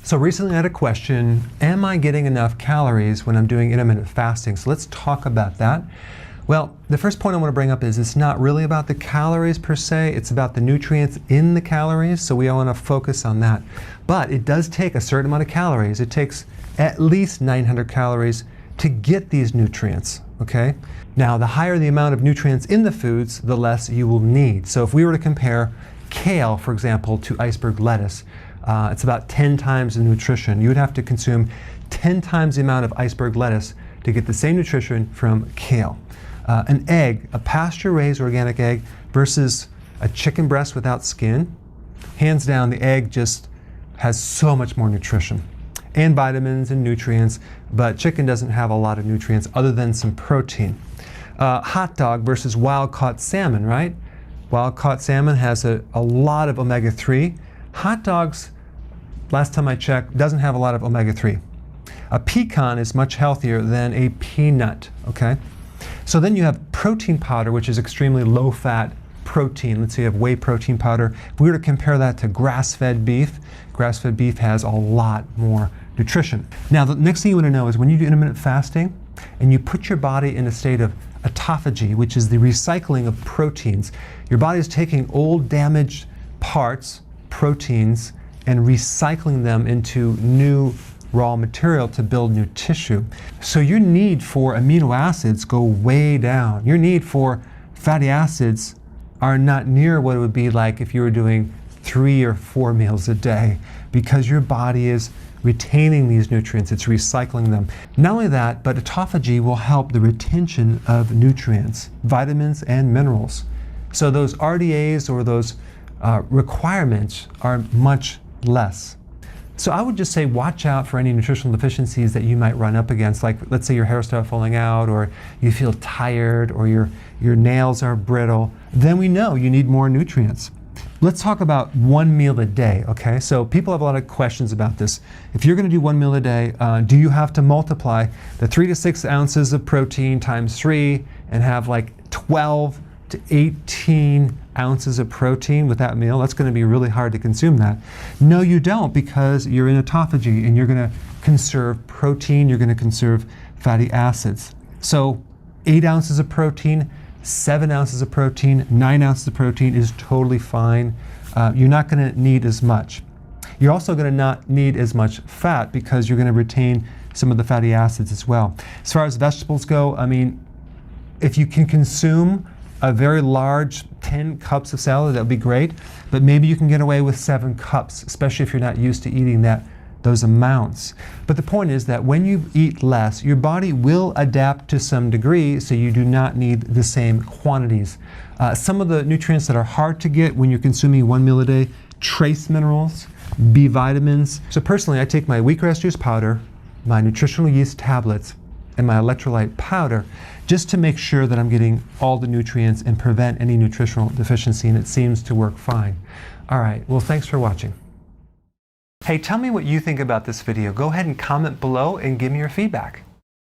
So recently I had a question, am I getting enough calories when I'm doing intermittent fasting? So let's talk about that. Well, the first point I want to bring up is it's not really about the calories per se, it's about the nutrients in the calories, so we want to focus on that. But it does take a certain amount of calories. It takes at least 900 calories to get these nutrients, okay? Now, the higher the amount of nutrients in the foods, the less you will need. So if we were to compare kale, for example, to iceberg lettuce, it's about 10 times the nutrition. You would have to consume 10 times the amount of iceberg lettuce to get the same nutrition from kale. An egg, a pasture-raised organic egg versus a chicken breast without skin, hands down, the egg just has so much more nutrition and vitamins and nutrients, but chicken doesn't have a lot of nutrients other than some protein. Hot dog versus wild-caught salmon, right? Wild-caught salmon has a lot of omega-3. Hot dogs, last time I checked, doesn't have a lot of omega-3. A pecan is much healthier than a peanut, okay? So then you have protein powder, which is extremely low-fat protein. Let's say you have whey protein powder. If we were to compare that to grass-fed beef has a lot more nutrition. Now, the next thing you want to know is when you do intermittent fasting and you put your body in a state of autophagy, which is the recycling of proteins, your body is taking old damaged parts, proteins, and recycling them into new raw material to build new tissue. So your need for amino acids go way down. Your need for fatty acids are not near what it would be like if you were doing 3 or 4 meals a day, because your body is retaining these nutrients, it's recycling them. Not only that, but autophagy will help the retention of nutrients, vitamins and minerals. So those RDAs or those requirements are much less. So I would just say watch out for any nutritional deficiencies that you might run up against, like let's say your hair starts falling out, or you feel tired, or your nails are brittle. Then we know you need more nutrients. Let's talk about 1 meal a day, okay? So people have a lot of questions about this. If you're gonna do 1 meal a day, do you have to multiply the 3 to 6 ounces of protein times 3 and have like 12 to 18 ounces of protein with that meal? That's going to be really hard to consume that. No, you don't, because you're in autophagy and you're going to conserve protein, you're going to conserve fatty acids. So 8 ounces of protein, 7 ounces of protein, 9 ounces of protein is totally fine. You're not going to need as much. You're also going to not need as much fat because you're going to retain some of the fatty acids as well. As far as vegetables go, I mean, if you can consume a very large 10 cups of salad, that would be great, but maybe you can get away with 7 cups, especially if you're not used to eating those amounts. But the point is that when you eat less, your body will adapt to some degree, so you do not need the same quantities. Some of the nutrients that are hard to get when you're consuming 1 meal a day, trace minerals, B vitamins. So personally, I take my wheatgrass juice powder, my nutritional yeast tablets, and my electrolyte powder, just to make sure that I'm getting all the nutrients and prevent any nutritional deficiency, and it seems to work fine. All right, well, thanks for watching. Hey, tell me what you think about this video. Go ahead and comment below and give me your feedback.